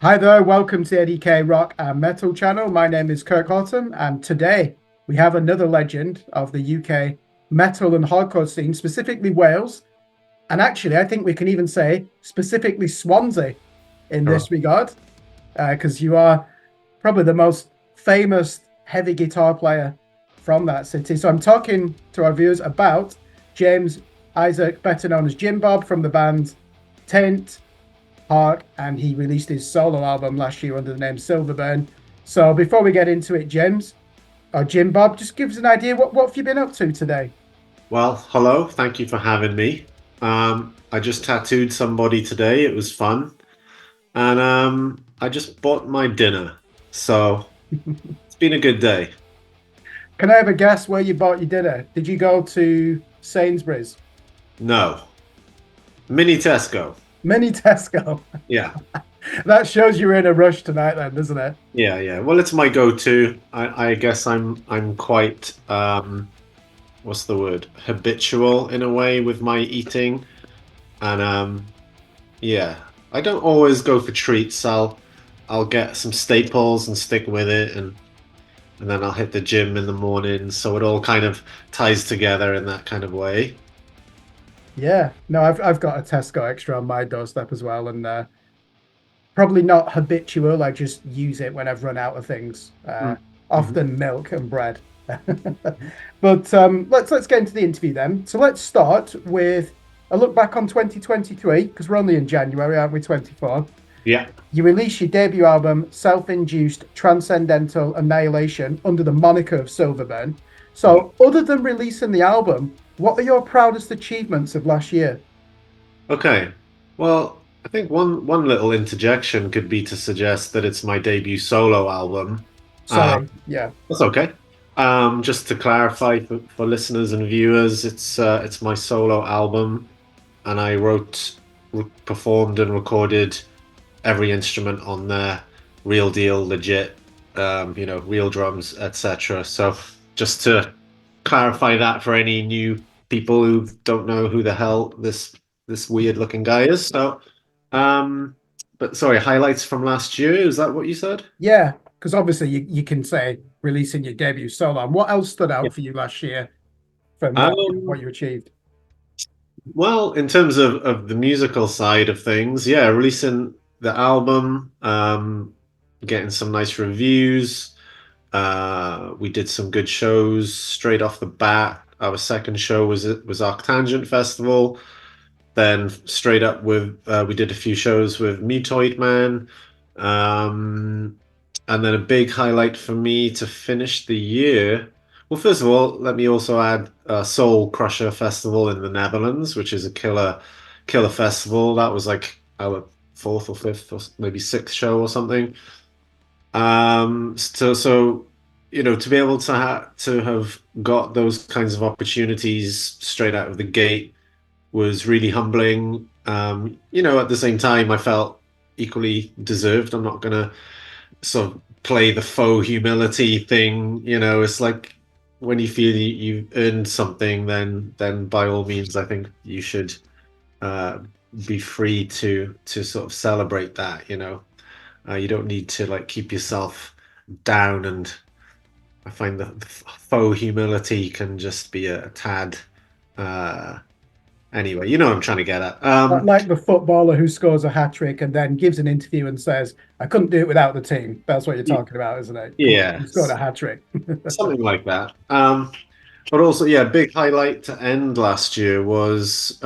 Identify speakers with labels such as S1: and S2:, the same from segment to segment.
S1: Hi there, welcome to A.D.K Rock and Metal channel. My name is Kirk, and today we have another legend of the UK metal and hardcore scene, specifically Wales. And actually, I think we can even say specifically Swansea in
S2: Oh,
S1: this regard, because you are probably the most famous heavy guitar player from that city. So I'm talking to our viewers about James Isaac, better known as Jim Bob from the band Taint, Park, and he released his solo album last year under the name Silverburn. So before we get into it, James or Jim Bob, just give us an idea. What have you been up to today?
S2: well, hello. Thank you for having me. I just tattooed somebody today. It was fun. And I just bought my dinner. So it's been a good day.
S1: Can I have a guess where you bought your dinner? Did you go to Sainsbury's?
S2: No. Mini Tesco.
S1: Mini Tesco.
S2: Yeah.
S1: That shows you're in a rush tonight then, doesn't it?
S2: Yeah, yeah. Well, it's my go-to. I guess I'm quite what's the word? Habitual in a way with my eating. And yeah. I don't always go for treats. I'll get some staples and stick with it and then I'll hit the gym in the morning. So it all kind of ties together in that kind of way.
S1: Yeah. No, I've got a Tesco extra on my doorstep as well, and probably not habitual. I just use it when I've run out of things.
S2: Mm-hmm.
S1: Often milk and bread. But let's get into the interview then. So let's start with a look back on 2023 because we're only in January, aren't we? 24.
S2: Yeah.
S1: You released your debut album, Self-Induced Transcendental Annihilation, under the moniker of Silverburn.
S2: Yeah.
S1: So, other than releasing the album, what are your proudest achievements of last year?
S2: Okay. Well, I think one little interjection could be to suggest that it's my debut solo album.
S1: Sorry, yeah.
S2: That's okay. Just to clarify for listeners and viewers, it's my solo album, and I wrote, performed, and recorded every instrument on there, real deal, legit, real drums, etc. So just to clarify that for any new people who don't know who the hell this weird looking guy is. So, um, but sorry, highlights from last year. Is that what you said?
S1: Yeah, because obviously you can say releasing your debut solo. And what else stood
S2: Yeah.
S1: out for you last year from what
S2: Um,
S1: you achieved?
S2: well, in terms of the musical side of things, yeah, releasing the album, getting some nice reviews. We did some good shows straight off the bat. Our second show was Arctangent Festival. Then straight up with we did a few shows with Mutoid Man. Um, and then a big highlight for me to finish the year. Well, first of all, let me also add Soul Crusher Festival in the Netherlands, which is a killer festival. That was like our fourth or fifth or maybe sixth show or something. So to be able to have got those kinds of opportunities straight out of the gate was really humbling. At the same time, I felt equally deserved. I'm not gonna sort of play the faux humility thing. It's like when you feel you've earned something, then by all means, I think you should uh, be free to sort of celebrate that. You don't need to like keep yourself down, and I find that the faux humility can just be a tad. Uh, anyway, you know what I'm trying to get at.
S1: Like the footballer who scores a hat trick and then gives an interview and says, "I couldn't do it without the team." That's what you're talking about, isn't it? Come on,
S2: Yeah,
S1: you scored a hat trick.
S2: something like that. But also, yeah, big highlight to end last year was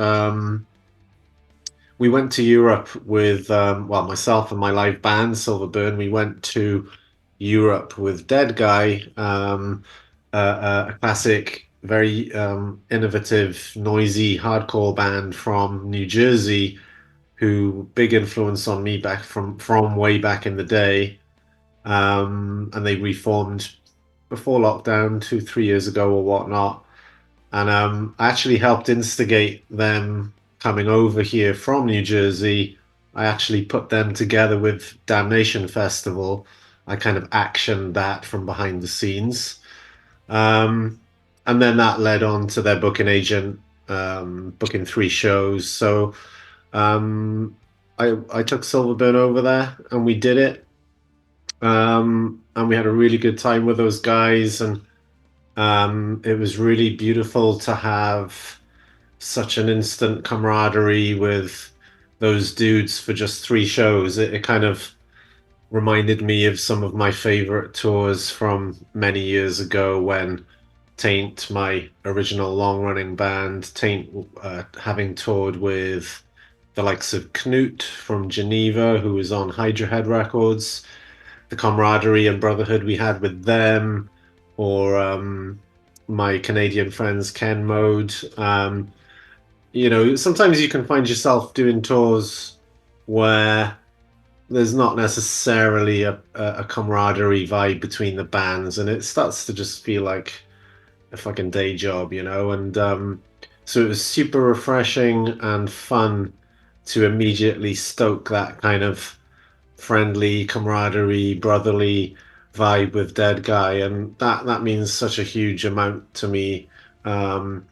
S2: we went to Europe with myself and my live band Silverburn. We went to Europe with Dead Guy, a classic, very innovative, noisy hardcore band from New Jersey, who big influence on me back from way back in the day. And they reformed before lockdown 2, 3 years ago or whatnot. And I actually helped instigate them coming over here from New Jersey. I actually put them together with Damnation Festival. I kind of actioned that from behind the scenes. Um, and then that led on to their booking agent booking 3 shows. So um, I took Silverburn over there and we did it. And we had a really good time with those guys, and it was really beautiful to have such an instant camaraderie with those dudes for just 3 shows. It kind of reminded me of some of my favorite tours from many years ago when Taint, my original long running band, Taint, having toured with the likes of Knut from Geneva, who was on Hydra Head Records, the camaraderie and brotherhood we had with them, or my Canadian friends, Ken Mode. Sometimes you can find yourself doing tours where there's not necessarily a camaraderie vibe between the bands, and it starts to just feel like a fucking day job, And so it was super refreshing and fun to immediately stoke that kind of friendly camaraderie, brotherly vibe with Dead Guy, and that means such a huge amount to me. Um,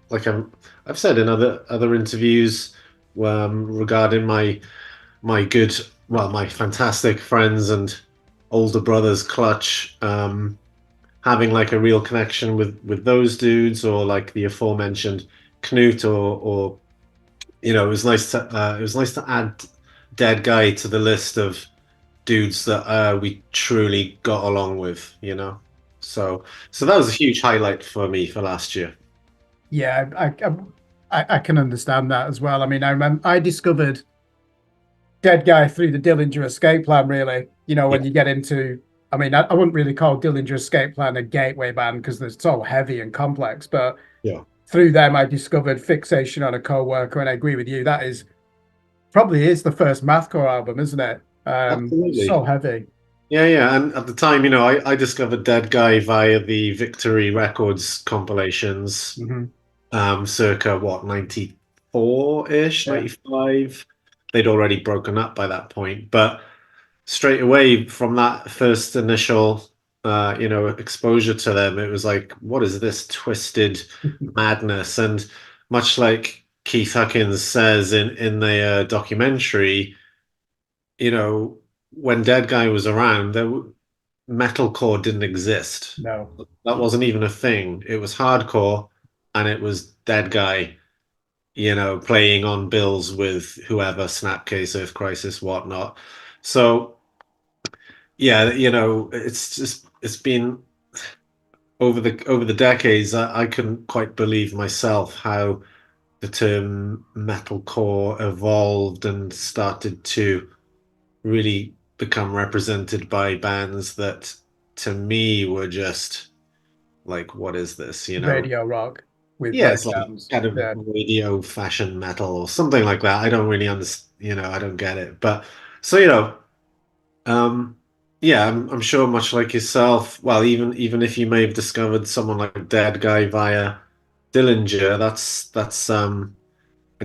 S2: like I've said in other interviews regarding my fantastic friends and older brothers, Clutch, having like a real connection with those dudes, or like the aforementioned Knut, or it was nice to add Dead Guy to the list of dudes that we truly got along with. So that was a huge highlight for me for last year.
S1: Yeah, I can understand that as well. I mean, I remember I discovered Dead Guy through the Dillinger Escape Plan, really.
S2: Yeah,
S1: When you get into, I mean, I wouldn't really call Dillinger Escape Plan a gateway band because they're so heavy and complex, but
S2: yeah,
S1: through them, I discovered Fixation on a Co-worker, and I agree with you. That probably is the first mathcore album, isn't it? So
S2: absolutely.
S1: heavy.
S2: Yeah, yeah. And at the time, I discovered Dead Guy via the Victory Records compilations,
S1: Hmm.
S2: circa what, 94-ish,
S1: Yeah,
S2: 95. They'd already broken up by that point. But straight away from that first initial exposure to them, it was like, what is this twisted madness? And much like Keith Huckins says in the documentary, you know when Dead Guy was around, metalcore didn't exist.
S1: no,
S2: That wasn't even a thing. It was hardcore, and it was Dead Guy, playing on bills with whoever, Snapcase, Earth Crisis, whatnot. So yeah, it's been over the decades. I couldn't quite believe myself how the term metalcore evolved and started to really become represented by bands that to me were just like, what is this?
S1: radio rock with
S2: Yeah, it's like
S1: breakdowns.
S2: kind of
S1: Yeah,
S2: radio fashion metal or something like that. I don't really understand, I don't get it. But so, um, yeah, I'm sure much like yourself, well, even if you may have discovered someone like Dead Guy via Dillinger, that's an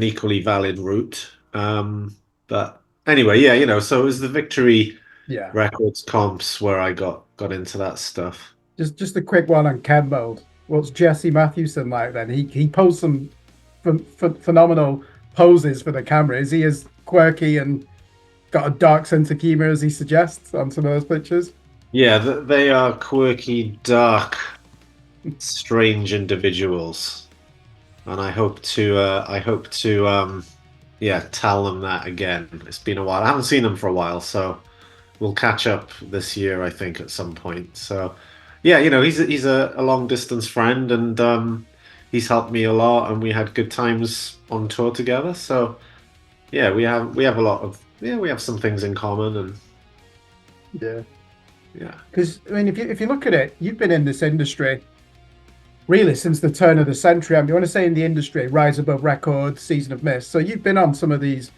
S2: equally valid route. But anyway, yeah, so it was the Victory
S1: yeah.
S2: Records comps where I got into that stuff.
S1: Just a quick one on Ken Mode. What's Jesse Matthewson like then? He posed some phenomenal poses for the camera. Is he as quirky and got a dark sense of humor as he suggests on some of those pictures?
S2: Yeah, they are quirky, dark, strange individuals, and I hope to yeah, tell them that again. It's been a while. I haven't seen them for a while, so we'll catch up this year, I think, at some point. So yeah, he's a long distance friend, and he's helped me a lot, and we had good times on tour together. So yeah, we have a lot of we have some things in common, and
S1: Yeah.
S2: yeah,
S1: Because I mean, if you look at it, you've been in this industry really since the turn of the century. I mean, you want to say in the industry, Rise Above Records, Season of Mist. So you've been on some of these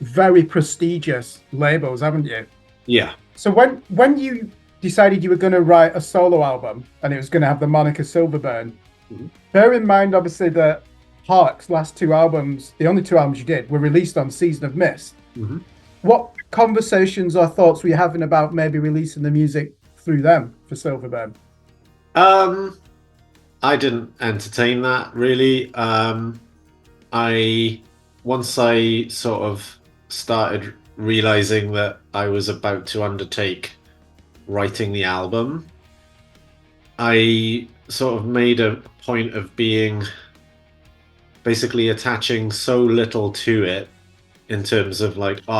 S1: very prestigious labels, haven't you?
S2: yeah.
S1: So when you decided you were going to write a solo album and it was going to have the moniker Silverburn,
S2: Mhm.
S1: bear in mind obviously that Hark's last 2 albums, the only 2 albums you did, were released on Season of Mist.
S2: Mhm.
S1: What conversations or thoughts were you having about maybe releasing the music through them for Silverburn?
S2: Um, I didn't entertain that really. I once I sort of started realizing that I was about to undertake writing the album, I sort of made a point of being basically attaching so little to it in terms of like, oh,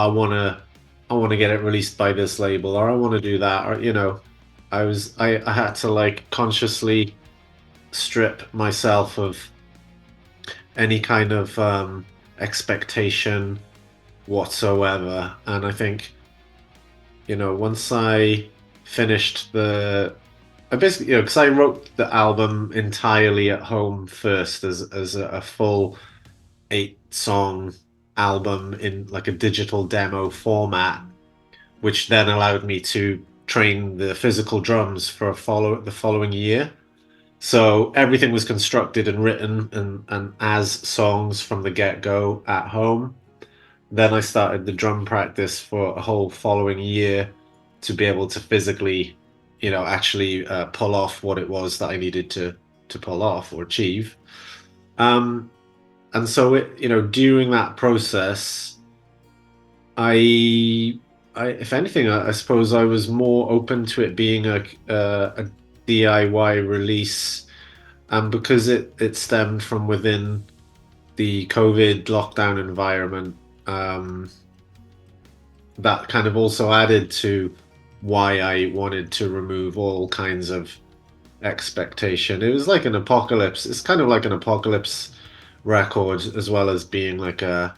S2: I want to get it released by this label, or I want to do that, or I had to like consciously strip myself of any kind of expectation whatsoever. And I think, once I finished I basically, because I wrote the album entirely at home first as a full 8 song album in like a digital demo format, which then allowed me to train the physical drums for the following year. So everything was constructed and written and as songs from the get-go at home. Then I started the drum practice for a whole following year to be able to physically, actually pull off what it was that I needed to pull off or achieve. Um, and so during that process, I, if anything, I suppose I was more open to it being a DIY release, and because it stemmed from within the COVID lockdown environment, that kind of also added to why I wanted to remove all kinds of expectation. It was like an apocalypse. It's kind of like an apocalypse record as well as being like a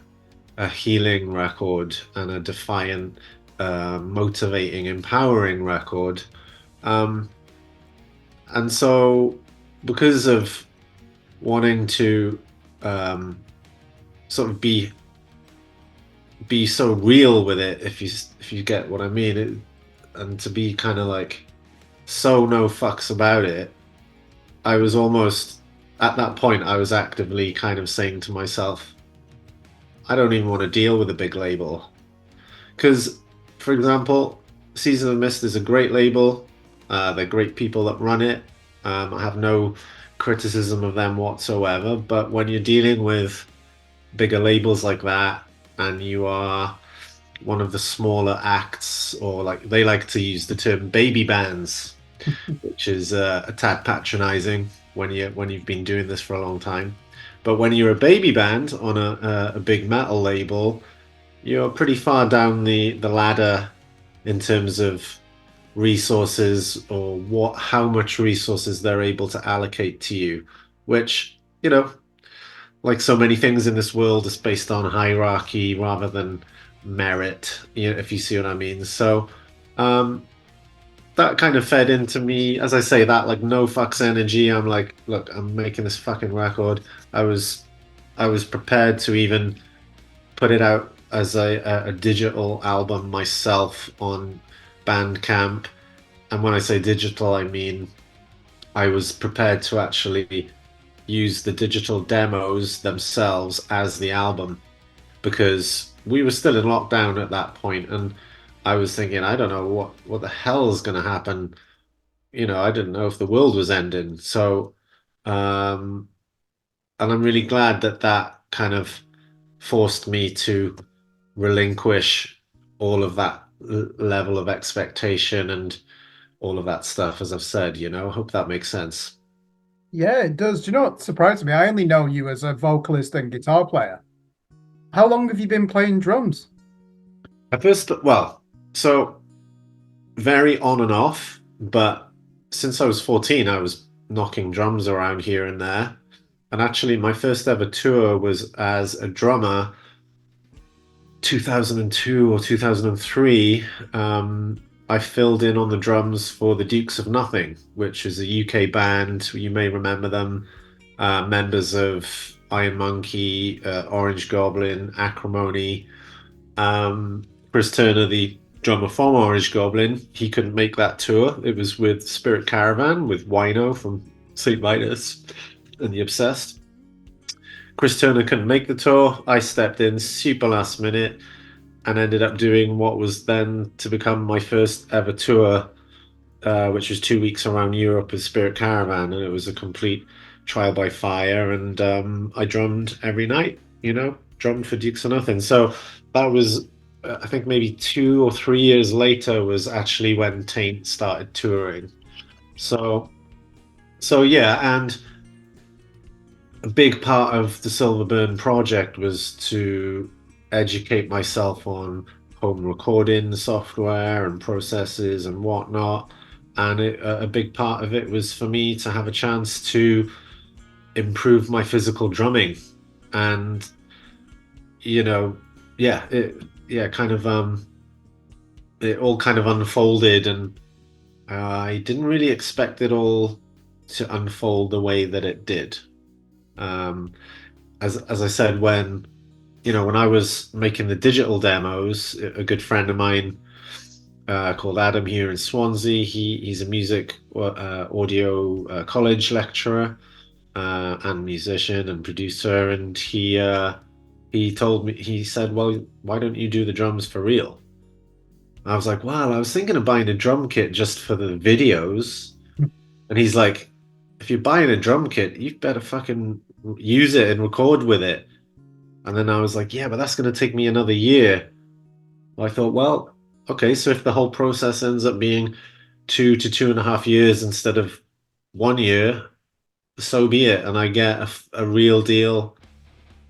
S2: healing record and a defiant, motivating, empowering record. Um, and so, because of wanting to um, sort of be so real with it, if you get what I mean, and to be kind of like so no fucks about it, I was almost at that point. I was actively kind of saying to myself, I don't even want to deal with a big label. Because, for example, Season of Mist is a great label. They're great people that run it. I have no criticism of them whatsoever. But when you're dealing with bigger labels like that, and you are one of the smaller acts, or like they like to use the term baby bands, which is a tad patronizing when you've been doing this for a long time. But when you're a baby band on a big metal label, you're pretty far down the ladder in terms of resources or how much resources they're able to allocate to you, which, like so many things in this world, is based on hierarchy rather than merit, if you see what I mean. So um, that kind of fed into me, as I say, that like no fucks energy. I'm like, look, I'm making this fucking record. I was I was prepared to even put it out as a digital album myself on Bandcamp. And when I say digital, I mean I was prepared to actually use the digital demos themselves as the album because we were still in lockdown at that point, and I was thinking, I don't know what the hell is going to happen. I didn't know if the world was ending. So, um, and I'm really glad that that kind of forced me to relinquish all of that level of expectation and all of that stuff, as I've said. Hope that makes sense.
S1: Yeah, it does. Do you know what surprised me? I only know you as a vocalist and guitar player. How long have you been playing drums?
S2: At first, well, so very on and off, but since I was 14, I was knocking drums around here and there. And actually, my first ever tour was as a drummer 2002 or 2003. I filled in on the drums for the Dukes of Nothing, which is a UK band. You may remember them, members of Iron Monkey, Orange Goblin, Acrimony. Chris Turner, the drummer from Orange Goblin, he couldn't make that tour. It was with Spirit Caravan, with Wino from St. Vitus and The Obsessed. Chris Turner couldn't make the tour. I stepped in super last minute and ended up doing what was then to become my first ever tour, which was 2 weeks around Europe with Spirit Caravan, and it was a complete trial by fire. And I drummed every night. drummed for Dukes of Nothing. So that was, I think maybe 2 or 3 years later was actually when Taint started touring. So, so yeah, and a big part of the Silverburn project was to educate myself on home recording software and processes and whatnot. And a big part of it was for me to have a chance to improve my physical drumming. And, you know, yeah, yeah, it all kind of unfolded, and I didn't really expect it all to unfold the way that it did. Um, as I said, when I was making the digital demos, a good friend of mine called Adam here in Swansea, he's a music audio college lecturer and musician and producer, and he told me, he said, "Well, why don't you do the drums for real?" I was like, "Well, I was thinking of buying a drum kit just for the videos," and he's like, "If you're buying a drum kit, you better fucking use it and record with it." And then I was like, "Yeah, but that's going to take me another year." I thought, well, okay, so if the whole process ends up being 2 to 2.5 years instead of 1 year, so be it. And I get a real deal,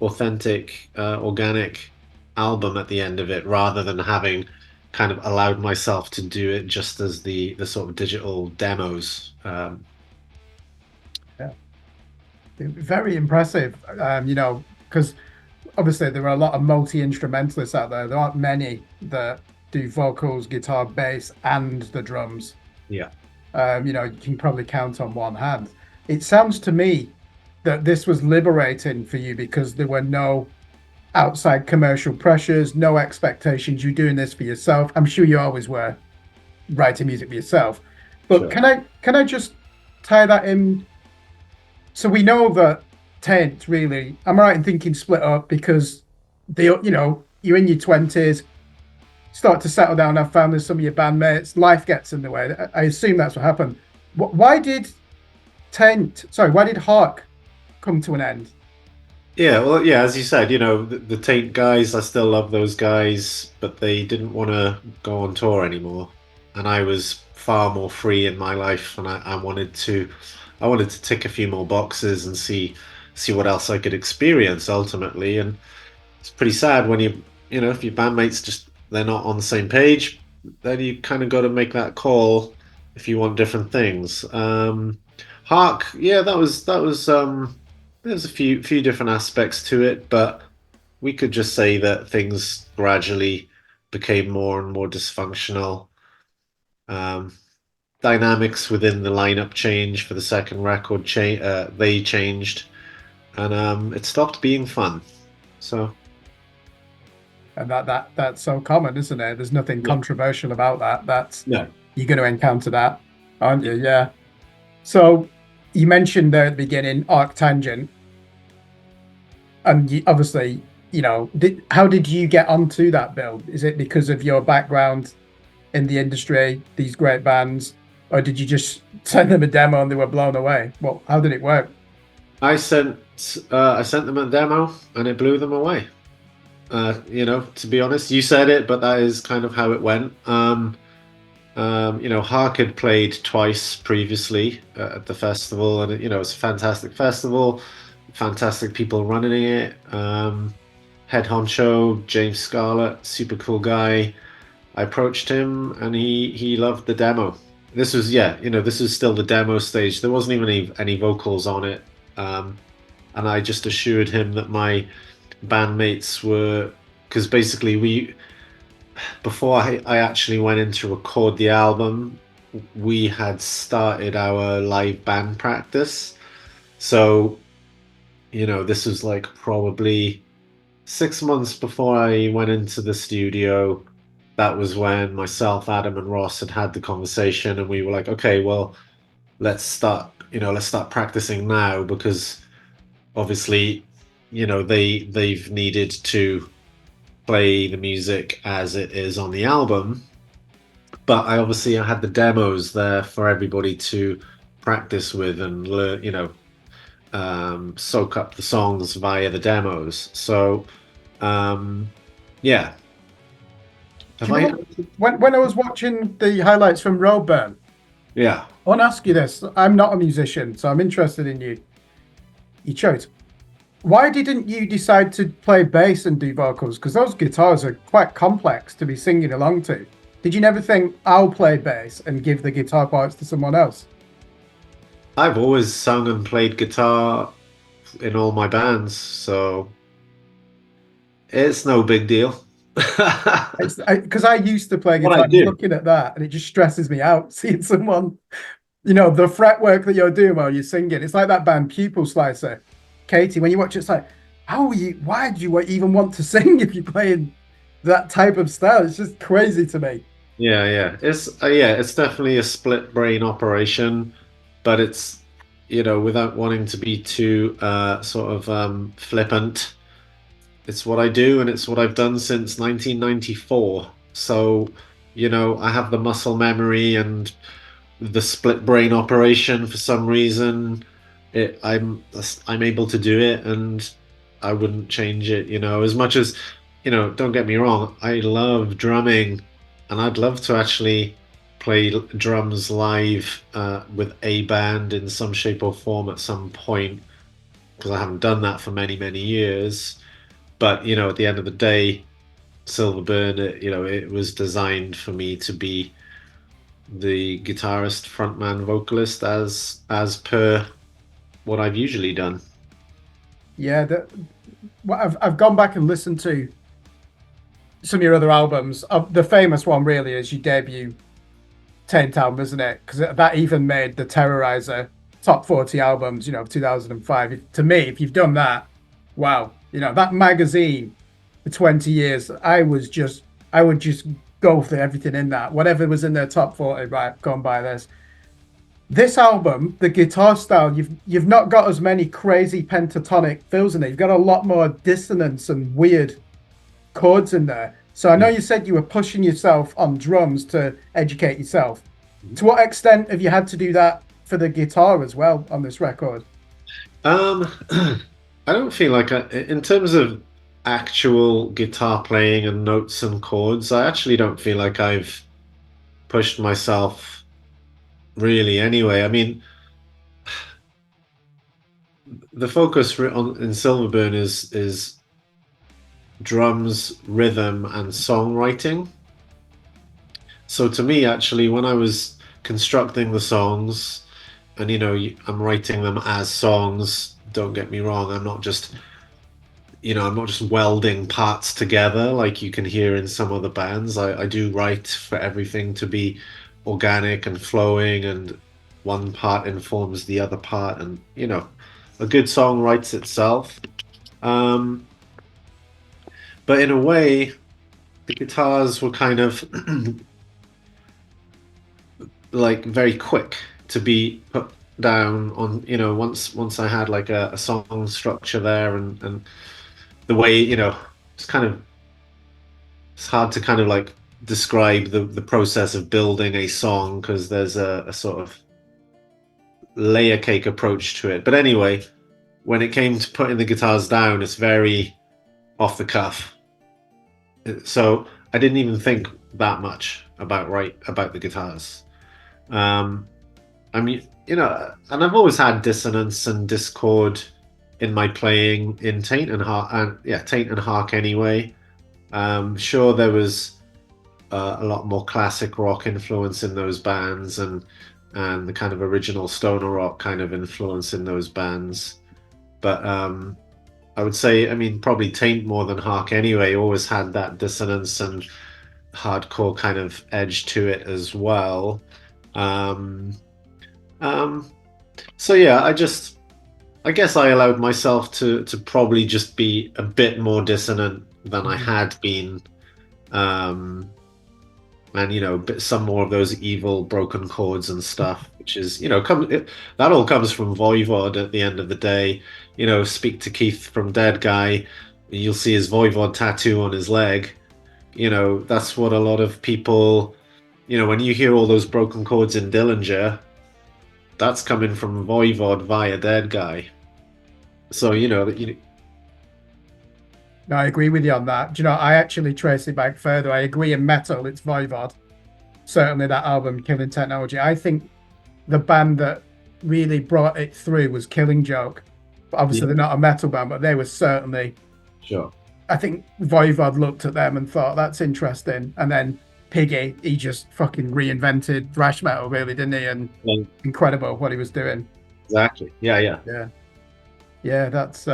S2: authentic, organic album at the end of it, rather than having kind of allowed myself to do it just as the sort of digital demos.
S1: Yeah, very impressive. Because obviously there are a lot of multi-instrumentalists out there. There aren't many that do vocals, guitar, bass, and the drums.
S2: Yeah,
S1: You can probably count on one hand. It sounds to me that this was liberating for you because there were no outside commercial pressures, no expectations. You're doing this for yourself. I'm sure you always were writing music for yourself. But
S2: sure.
S1: can I just tie that in? So we know that Tent really, am I right in thinking split up because you're in your 20s, start to settle down, have families, some of your bandmates, life gets in the way. I assume that's what happened. Why did why did Hark come to an end?
S2: Yeah, well, yeah, as you said, the Taint guys, I still love those guys, but they didn't want to go on tour anymore. And I was far more free in my life, and I wanted to tick a few more boxes and see what else I could experience ultimately. And it's pretty sad when if your bandmates just they're not on the same page, then you kind of got to make that call if you want different things. Hark, yeah, there's a few different aspects to it, but we could just say that things gradually became more and more dysfunctional. Um, Dynamics within the lineup changed for the second record. They changed, and it stopped being fun. So
S1: And that's so common, isn't it? There's nothing
S2: yeah,
S1: controversial about that. That's
S2: no,
S1: You're going to encounter that, aren't you? Yeah. So you mentioned there at the beginning arctangent, and obviously, how did you get onto that build? Is it because of your background in the industry, these great bands, or did you just send them a demo and they were blown away? Well, how did it work?
S2: I sent them a demo and it blew them away. To be honest, you said it, but that is kind of how it went. Hark had played twice previously at the festival, and it's a fantastic festival, fantastic people running it. Head honcho James Scarlett, super cool guy. I approached him, and he loved the demo. This was still the demo stage. There wasn't even any vocals on it, and I just assured him that my bandmates were, because basically before I actually went in to record the album, we had started our live band practice. So, this was like probably 6 months before I went into the studio. That was when myself, Adam, and Ross had the conversation, and we were like, okay, well, let's start practicing now, because obviously, they've needed to play the music as it is on the album, but I had the demos there for everybody to practice with and learn, soak up the songs via the demos. So Um, yeah.
S1: Do
S2: Have
S1: you
S2: I?
S1: know when I was watching the highlights from Roadburn?
S2: Yeah.
S1: I want to ask you this. I'm not a musician, so I'm interested in your choice. Why didn't you decide to play bass and do vocals? Because those guitars are quite complex to be singing along to. Did you never think I'll play bass and give the guitar parts to someone else?
S2: I've always sung and played guitar in all my bands, so it's no big deal.
S1: It's because I used to play
S2: What I
S1: guitar. And I'm
S2: do.
S1: looking at that, and it just stresses me out seeing someone, the fretwork that you're doing while you're singing. It's like that band Pupil Slicer, Katie. When you watch it, it's like, how are you? Why do you even want to sing if you're playing that type of style? It's just crazy to me.
S2: Yeah. It's definitely a split brain operation, but it's without wanting to be too sort of flippant. It's what I do, and it's what I've done since 1994. So, I have the muscle memory and the split brain operation for some reason. I'm able to do it, and I wouldn't change it. As much as don't get me wrong, I love drumming, and I'd love to actually play drums live with a band in some shape or form at some point because I haven't done that for many, many years. But at the end of the day, Silverburn, it was designed for me to be the guitarist, frontman, vocalist as per what I've usually done.
S1: Yeah, I've gone back and listened to some of your other albums. The famous one really is your debut Taint album, isn't it? Because that even made the Terrorizer top 40 albums, of 2005. To me, if you've done that, wow, that magazine for 20 years, I would just go for everything in that. Whatever was in their top 40, right, go and buy this. This album, the guitar style, you've not got as many crazy pentatonic fills in it. You've got a lot more dissonance and weird chords in there. So I know
S2: Yeah.
S1: you said you were pushing yourself on drums to educate yourself. To what extent have you had to do that for the guitar as well on this record?
S2: Um, I don't feel like in terms of actual guitar playing and notes and chords, I actually don't feel like I've pushed myself really anyway. I mean, the focus in Silverburn is drums, rhythm, and songwriting. So to me, actually, when I was constructing the songs, and I'm writing them as songs. Don't get me wrong. I'm not just welding parts together like you can hear in some other bands. I do write for everything to be organic and flowing, and one part informs the other part, and a good song writes itself. Um, but in a way, the guitars were kind of like very quick to be put down on. Once I had like a song structure there, and the way it's kind of it's hard to kind of like describe the process of building a song because there's a sort of layer cake approach to it. But anyway, when it came to putting the guitars down, it's very off the cuff. So I didn't even think that much about the guitars. um I mean, and I've always had dissonance and discord in my playing in Taint and Hark, and yeah, Taint and Hark anyway. Sure, there was a lot more classic rock influence in those bands, and the kind of original stoner rock kind of influence in those bands. But I would say, I mean, probably Taint more than Hark anyway. Always had that dissonance and hardcore kind of edge to it as well. Um, um, so yeah, I guess I allowed myself to probably just be a bit more dissonant than I
S1: Mhm.
S2: had been. Um, and some more of those evil broken chords and stuff, which is that all comes from Voivod at the end of the day. Speak to Keith from Dead Guy, you'll see his Voivod tattoo on his leg. That's what a lot of people, when you hear all those broken chords in Dillinger, that's coming from Voivod via Dead Guy. So
S1: No, I agree with you on that. Do you know, I actually trace it back further. I agree in metal, it's Voivod. Certainly that album, Killing Technology. I think the band that really brought it through was Killing Joke. But obviously,
S2: Yeah,
S1: they're not a metal band, but they were certainly.
S2: sure.
S1: I think Voivod looked at them and thought that's interesting, and then Piggy, he just fucking reinvented thrash metal, really, didn't he? And
S2: Yeah,
S1: incredible what he was doing.
S2: exactly. Yeah, yeah.
S1: Yeah, yeah. That's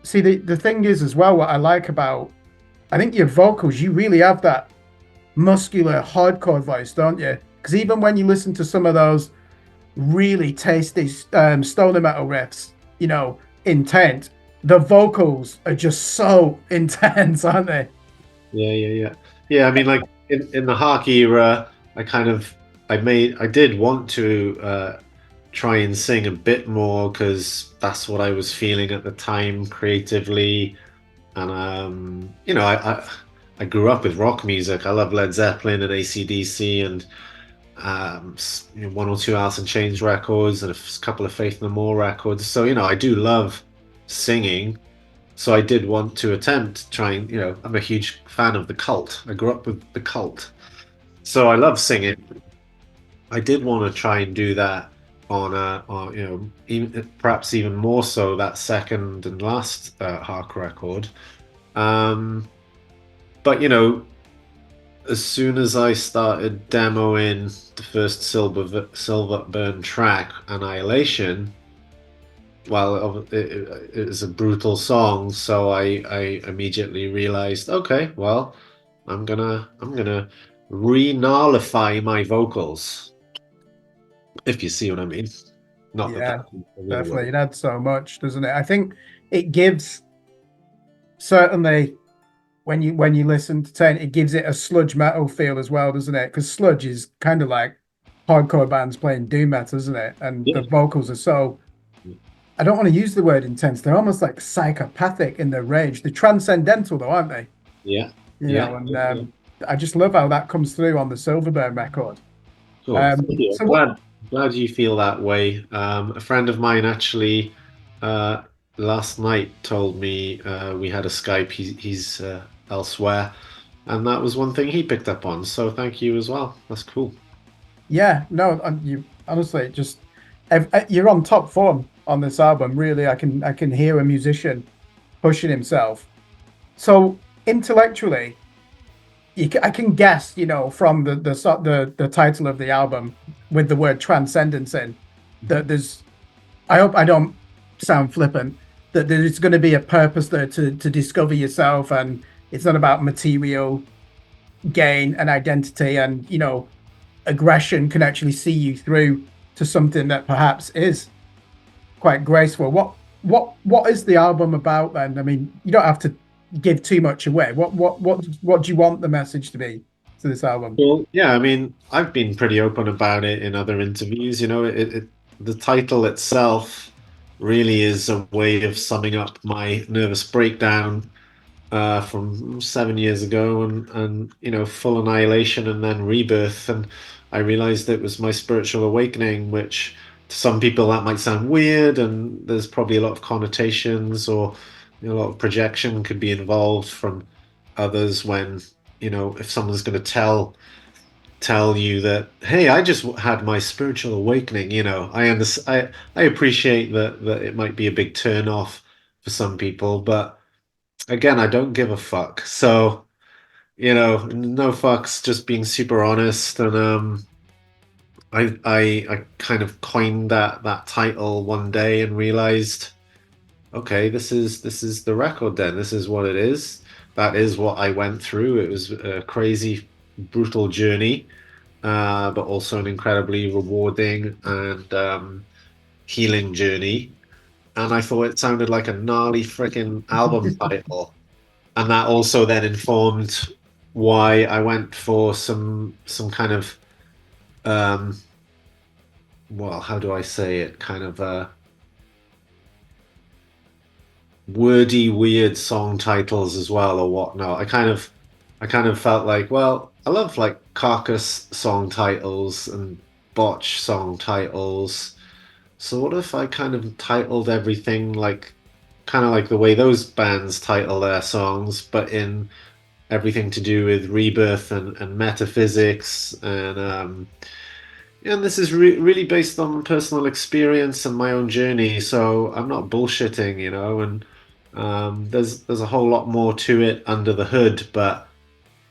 S1: See, the thing is as well. What I like about, I think your vocals, you really have that muscular, hardcore voice, don't you? Because even when you listen to some of those really tasty stoner metal riffs, you know, intent. The vocals are just so intense, aren't they?
S2: Yeah, yeah, yeah. Yeah, I mean, like in the hockey era, I did want to try and sing a bit more because that's what I was feeling at the time creatively. And I grew up with rock music. I love Led Zeppelin and AC/DC and one or two Alice in Chains records and couple of Faith No More records. So, I do love singing. So I did want to attempt trying, I'm a huge fan of the Cult. I grew up with the Cult. So I love singing. I did want to try and do that on even, perhaps even more so that second and last Hark record. Um, but as soon as I started demoing the first Silverburn track, Annihilation, well, it was a brutal song, so I immediately realized, okay, well, I'm gonna re-gnarlify my vocals, if you see what I mean. Not that
S1: Yeah,
S2: that's a real
S1: definitely.
S2: word.
S1: It adds so much, doesn't it? I think it gives certainly when you listen to Ten, it gives it a sludge metal feel as well, doesn't it? Because sludge is kind of like hardcore bands playing doom metal, isn't it? And
S2: Yeah,
S1: the vocals are so, I don't want to use the word intense. They're almost like psychopathic in their rage. They're transcendental though, aren't they?
S2: yeah,
S1: You
S2: yeah,
S1: know, and
S2: yeah, yeah.
S1: I just love how that comes through on the Silverburn record.
S2: Cool. Thank you.
S1: So what?
S2: Glad you feel that way. A friend of mine actually uh, last night told me we had a Skype. He's elsewhere, and that was one thing he picked up on. So thank you as well. That's cool.
S1: Yeah, no, you honestly just you're on top form on this album. Really, I can hear a musician pushing himself. So intellectually, I can guess, from the title of the album with the word transcendence in, that there's. I hope I don't sound flippant. That there's going to be a purpose there to discover yourself, and it's not about material gain and identity, and aggression can actually see you through to something that perhaps is quite graceful. What is the album about then? I mean, you don't have to give too much away. What do you want the message to be to this album?
S2: Well, yeah, I mean, I've been pretty open about it in other interviews. The title itself really is a way of summing up my nervous breakdown from 7 years ago, and full annihilation and then rebirth. And I realized it was my spiritual awakening, which to some people that might sound weird, and there's probably a lot of connotations or a lot of projection could be involved from others when if someone's going to tell you that, hey, I just had my spiritual awakening. I appreciate that it might be a big turn off for some people, but again, I don't give a fuck. So, no fucks, just being super honest. And I kind of coined that title one day and realized, okay, this is the record then. This is what it is. That is what I went through. It was a crazy, brutal journey, but also an incredibly rewarding and healing journey. And I thought it sounded like a gnarly freaking album title. And that also then informed why I went for some kind of um well, how do I say it, kind of wordy weird song titles as well or whatnot. I kind of felt like, well, I love like carcass song titles and botch song titles, so what if I kind of titled everything like kind of like the way those bands title their songs, but in everything to do with rebirth and metaphysics and this is really based on personal experience and my own journey, so I'm not bullshitting, and there's a whole lot more to it under the hood, but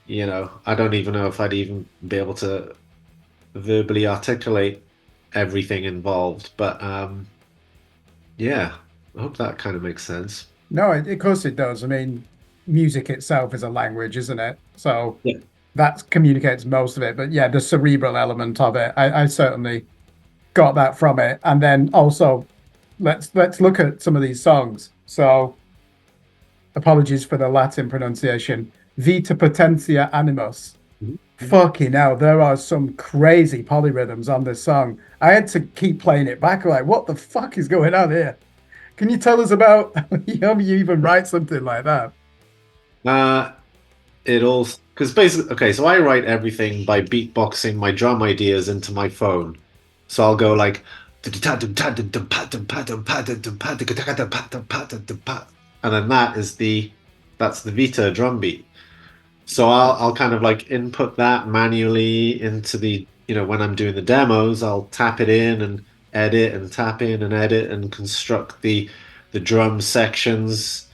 S2: I don't even know if I'd even be able to verbally articulate everything involved. But yeah, I hope that kind of makes sense.
S1: No, of course it does. I mean, music itself is a language, isn't it? So
S2: Yeah.
S1: that communicates most of it. But yeah, the cerebral element of it, I certainly got that from it. And then also, let's look at some of these songs. So apologies for the Latin pronunciation. Vita potentia animus.
S2: Mhm.
S1: Fucking hell, there are some crazy polyrhythms on this song. I had to keep playing it back. Like, what the fuck is going on here? Can you tell us about how you even write something like that?
S2: Uh, it all because basically, okay, so I write everything by beatboxing my drum ideas into my phone. So I'll go like, and then that's the Vita drum beat. So I'll kind of like input that manually into when I'm doing the demos, I'll tap it in and edit and tap in and edit and construct the drum sections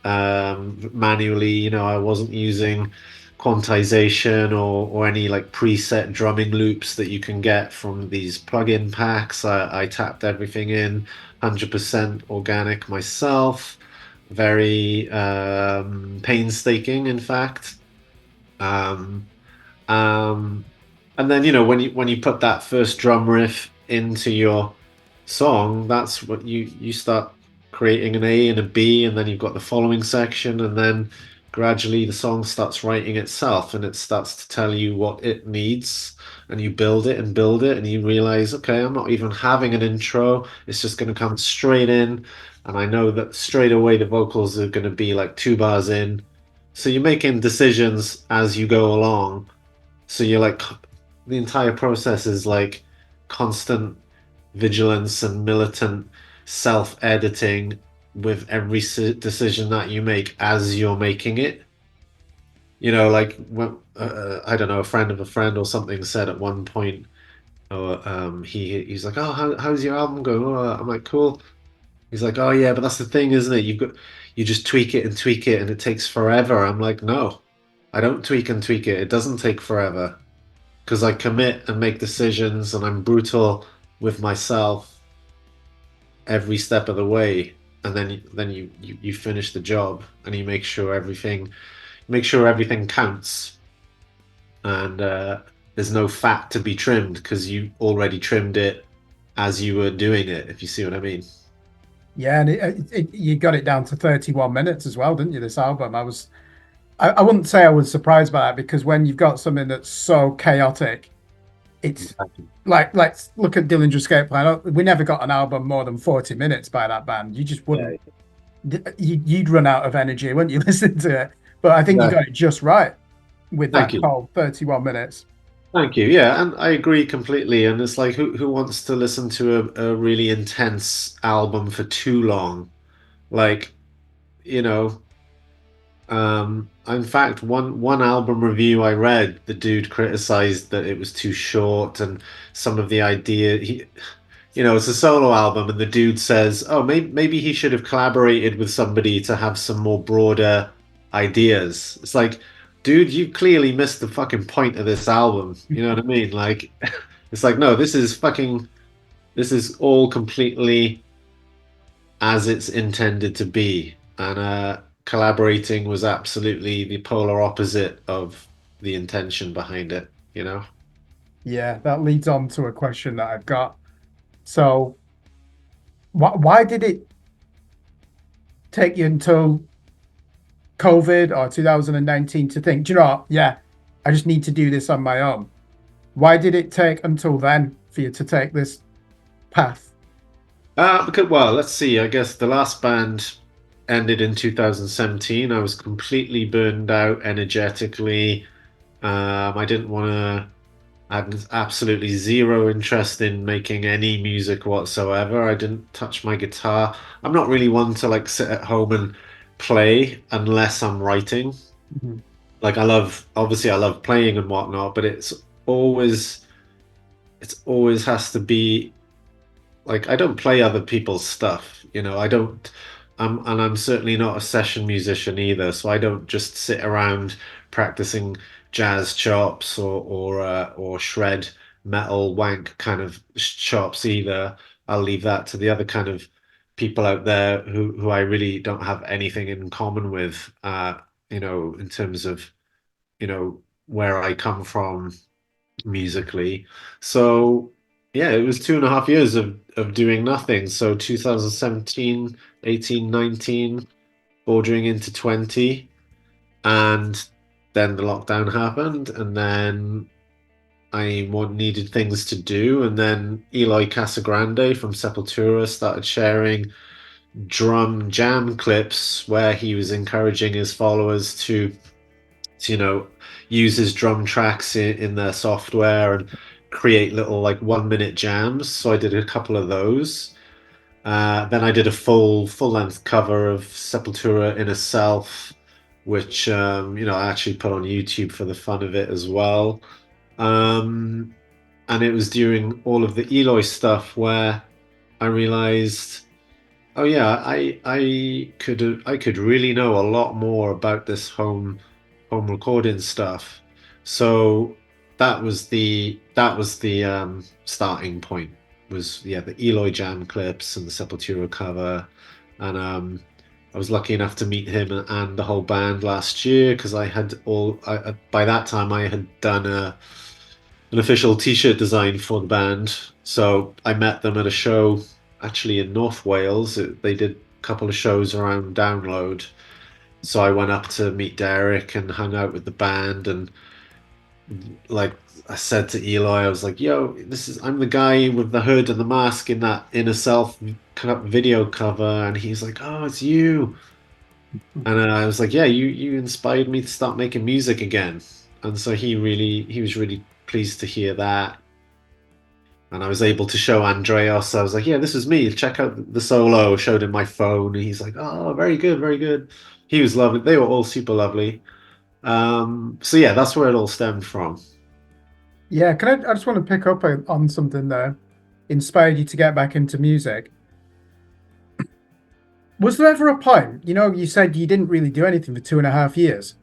S2: manually. I wasn't using quantization or any like preset drumming loops that you can get from these plugin packs. I tapped everything in 100% organic myself. Very painstaking, in fact. Um, um, and then when you put that first drum riff into your song, that's what you start creating an A and a B, and then you've got the following section, and then gradually the song starts writing itself, and it starts to tell you what it needs, and you build it and build it, and you realize, okay, I'm not even having an intro; it's just going to come straight in, and I know that straight away the vocals are going to be like 2 bars in. So you're making decisions as you go along. So you're like, the entire process is like constant vigilance and militant self-editing with every decision that you make as you're making it. Like when I don't know, a friend of a friend or something said at one point, or he's like, "Oh, how's your album going?" Oh, I'm like, "Cool." He's like, "Oh yeah, but that's the thing, isn't it? You just tweak it and tweak it, and it takes forever." I'm like, "No, I don't tweak and tweak it. It doesn't take forever because I commit and make decisions, and I'm brutal with myself every step of the way, and then you finish the job, and you make sure everything counts, and there's no fat to be trimmed because you already trimmed it as you were doing it, if you see what I mean.
S1: Yeah, and you got it down to 31 minutes as well, didn't you? This album, I wouldn't say I was surprised by that because when you've got something that's so chaotic, it's like let's look at Dillinger Escape Plan. We never got an album more than 40 minutes by that band. You just
S2: Yeah,
S1: wouldn't. You'd run out of energy, wouldn't you, listen to it? But I think you
S2: yeah.
S1: got it just right with
S2: Thank
S1: that
S2: you.
S1: whole 31 minutes.
S2: Thank you. Yeah, and I agree completely. And it's like, who wants to listen to a really intense album for too long? Like, you know, in fact, one album review I read, the dude criticized that it was too short and some of the idea it's a solo album, and the dude says, "Oh, maybe he should have collaborated with somebody to have some more broader ideas." It's like, dude, you clearly missed the fucking point of this album. You know what I mean? Like, it's like, no, this is all completely as it's intended to be, and collaborating was absolutely the polar opposite of the intention behind it.
S1: Yeah, that leads on to a question that I've got. So, why did it take you until COVID or 2019 to think, do you know what? Yeah, I just need to do this on my own. Why did it take until then for you to take this path?
S2: Well, let's see. I guess the last band ended in 2017. I was completely burned out energetically. I didn't want to. I had absolutely zero interest in making any music whatsoever. I didn't touch my guitar. I'm not really one to like sit at home and play unless I'm writing.
S1: Mhm.
S2: Like obviously I love playing and whatnot, but always, it's always has to be like I don't play other people's stuff, you know. I don't and I'm certainly not a session musician either, so I don't just sit around practicing jazz chops or shred metal wank kind of chops either. I'll leave that to the other kind of people out there who I really don't have anything in common with, you know, in terms of, you know, where I come from musically. So yeah, it was 2.5 years of doing nothing. So 2017, 18, 19, bordering into 20, and then the lockdown happened, and then needed things to do, and then Eloy Casagrande from Sepultura started sharing drum jam clips where he was encouraging his followers to, you know, use his drum tracks in their software and create little like 1 minute jams. So I did a couple of those. Then I did a full length cover of Sepultura Inner Self, which you know, I actually put on YouTube for the fun of it as well. Um, and it was during all of the Eloy stuff where I realized, oh yeah, I could really know a lot more about this home recording stuff. So that was the starting point, was yeah, the Eloy Jam clips and the Sepultura cover. And I was lucky enough to meet him and the whole band last year because by that time I had done an official t-shirt design for the band. So I met them at a show actually in North Wales. They did a couple of shows around Download. So I went up to meet Derek and hung out with the band. And like I said to Eloy, I was like, "Yo, I'm the guy with the hood and the mask in that Inner Self video cover." And he's like, "Oh, it's you." And I was like, "Yeah, you inspired me to start making music again." And so he was really pleased to hear that. And I was able to show Andreas. I was like, "Yeah, this is me. Check out the solo." Showed him my phone, and he's like, "Oh, very good, very good." He was lovely. They were all super lovely. So yeah, that's where it all stemmed from.
S1: Yeah, I just want to pick up on something there. Inspired you to get back into music. Was there ever a point, you said you didn't really do anything for 2.5 years.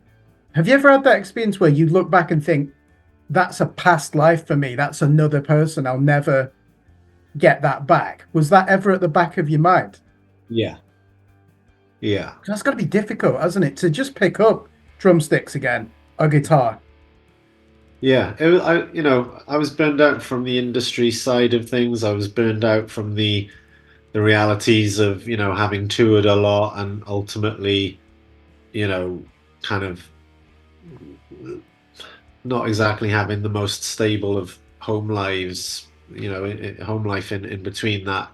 S1: Have you ever had that experience where you look back and think, that's a past life for me? That's another person. I'll never get that back. Was that ever at the back of your mind?
S2: Yeah, yeah,
S1: 'Cause that's got to be difficult, hasn't it? To just pick up drumsticks again, a guitar.
S2: yeah. You know, I was burned out from the industry side of things. I was burned out from the realities of, you know, having toured a lot and ultimately, you know, kind of not exactly having the most stable of home lives, you know, home life in between that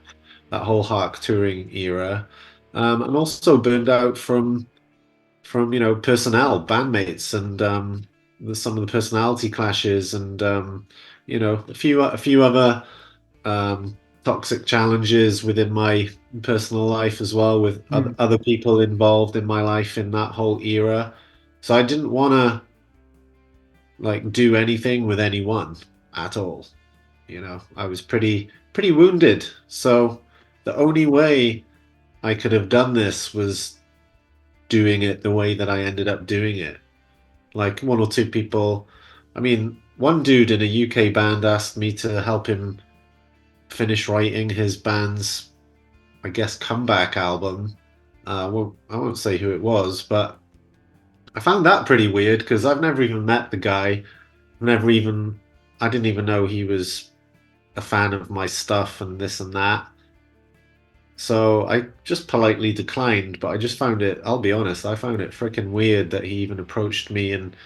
S2: whole Hark touring era, and also burned out from you know, personnel, bandmates, and some of the personality clashes, and you know, a few other toxic challenges within my personal life as well, with
S1: Hmm.
S2: other people involved in my life in that whole era. So I didn't want to like do anything with anyone at all. You know, I was pretty wounded. So the only way I could have done this was doing it the way that I ended up doing it. Like one or two people, I mean, one dude in a UK band asked me to help him finish writing his band's, I guess, comeback album. I won't say who it was, but I found that pretty weird because I've never even met the guy. Never even, I didn't even know he was a fan of my stuff and this and that. So I just politely declined, but I just found it, I'll be honest, I found it freaking weird that he even approached me, and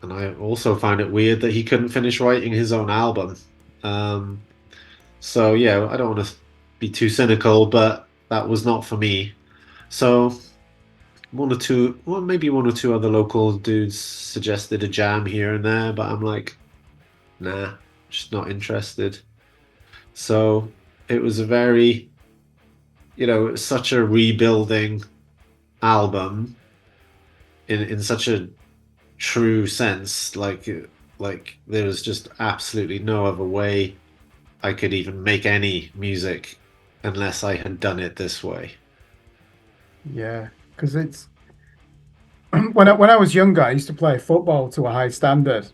S2: I also found it weird that he couldn't finish writing his own album. Um, so yeah, I don't want to be too cynical, but that was not for me. So one or two, well, maybe one or two other local dudes suggested a jam here and there, but I'm like, nah, just not interested. So it was a very, it was such a rebuilding album in such a true sense. Like there was just absolutely no other way I could even make any music unless I had done it this way.
S1: Yeah, because it's when I was younger, I used to play football to a high standard,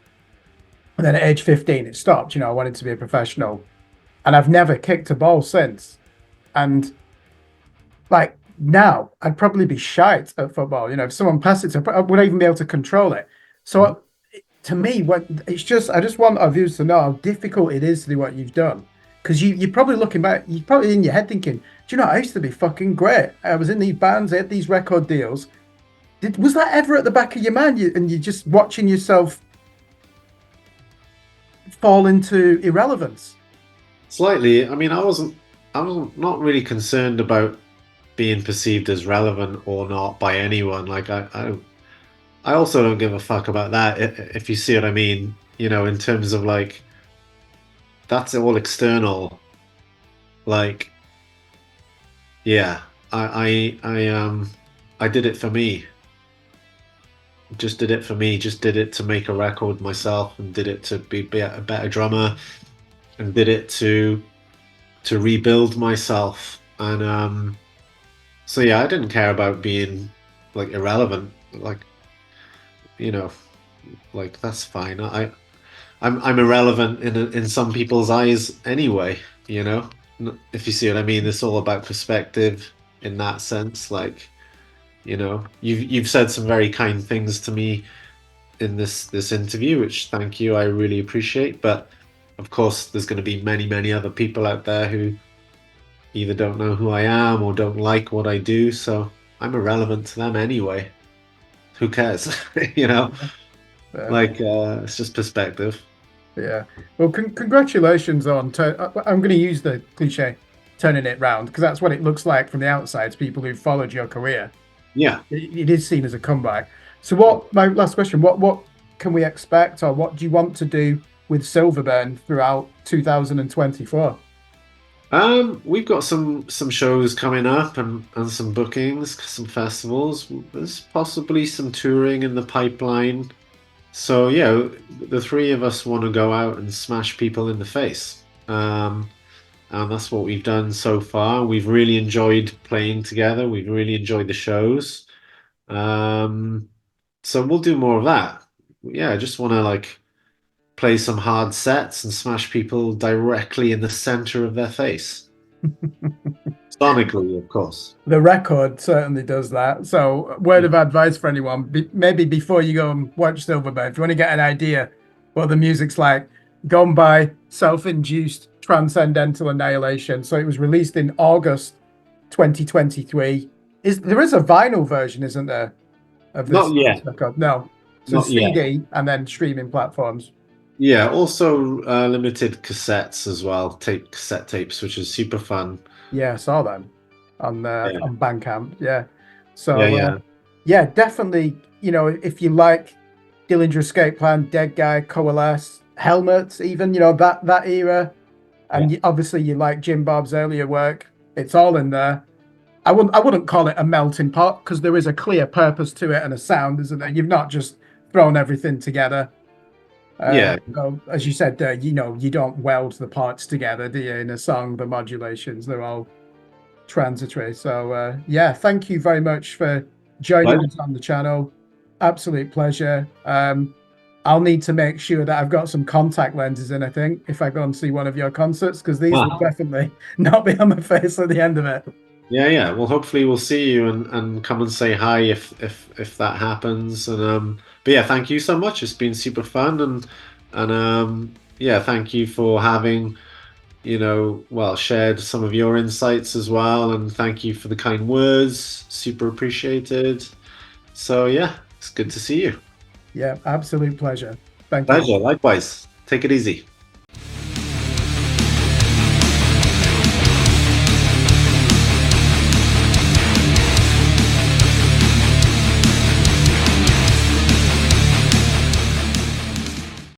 S1: and then at age 15, it stopped. I wanted to be a professional, and I've never kicked a ball since. And like now, I'd probably be shite at football. If someone passed it to, I wouldn't even be able to control it. So to me, when it's just, I just want our viewers to know how difficult it is to do what you've done. Because you're probably looking back, you're probably in your head thinking, do you know, I used to be fucking great. I was in these bands, I had these record deals. Was that ever at the back of your mind? And you're just watching yourself fall into irrelevance.
S2: Slightly. I mean, I was not really concerned about being perceived as relevant or not by anyone. Like I also don't give a fuck about that. If you see what I mean, in terms of like that's all external. Like, yeah, I did it for me. Just did it for me. Just did it to make a record myself, and did it to be a better drummer, and did it to rebuild myself. And so yeah, I didn't care about being like irrelevant. Like, you know, like that's fine. I'm irrelevant in some people's eyes anyway. If you see what I mean. It's all about perspective in that sense. Like, you've said some very kind things to me in this interview, which thank you, I really appreciate. But of course, there's going to be many, many other people out there who either don't know who I am or don't like what I do. So I'm irrelevant to them anyway. Who cares? You know,
S1: Yeah.
S2: like it's just perspective.
S1: Yeah. Well, congratulations on. I'm going to use the cliche, turning it round, because that's what it looks like from the outside to people who've followed your career.
S2: Yeah.
S1: It is seen as a comeback. So, what? My last question: What can we expect, or what do you want to do with Silverburn throughout 2024?
S2: We've got some shows coming up and some bookings, some festivals. There's possibly some touring in the pipeline. So yeah, the three of us want to go out and smash people in the face. And that's what we've done so far. We've really enjoyed playing together. We've really enjoyed the shows. Um, so we'll do more of that. Yeah, I just want to like play some hard sets and smash people directly in the center of their face. Sonically, of course.
S1: The record certainly does that. So, word of advice for anyone: maybe before you go and watch Silverburn, if you want to get an idea what the music's like, go and buy Self-Induced Transcendental Annihilation. So it was released in August 2023. There is a vinyl version, isn't there, of
S2: Not
S1: this
S2: yet.
S1: record? No. So
S2: Not yet.
S1: CD and then streaming platforms.
S2: Yeah, also limited cassettes as well, cassette tapes, which is super fun.
S1: Yeah, I saw them
S2: Yeah,
S1: on Bandcamp. Yeah.
S2: yeah,
S1: So
S2: yeah,
S1: yeah, definitely. If you like Dillinger Escape Plan, Dead Guy, Coalesce, Helmets, even that era,
S2: yeah.
S1: and obviously you like Jim Bob's earlier work. It's all in there. I wouldn't call it a melting pot because there is a clear purpose to it and a sound, isn't there? You've not just thrown everything together.
S2: Yeah.
S1: So as you said, you don't weld the parts together, do you? In a song, the modulations, they're all transitory. So yeah, thank you very much for joining
S2: Pleasure.
S1: us on the channel. Absolute pleasure. I'll need to make sure that I've got some contact lenses in, I think, if I go and see one of your concerts, because these will
S2: Ah,
S1: definitely not be on my face at the end of it.
S2: yeah, yeah. Well, hopefully we'll see you and come and say hi if that happens. And but yeah, thank you so much. It's been super fun and yeah, thank you for having, well, shared some of your insights as well. And thank you for the kind words. Super appreciated. So yeah, it's good to see you.
S1: Yeah, absolute pleasure. Thank you.
S2: Pleasure. Likewise. Take it easy.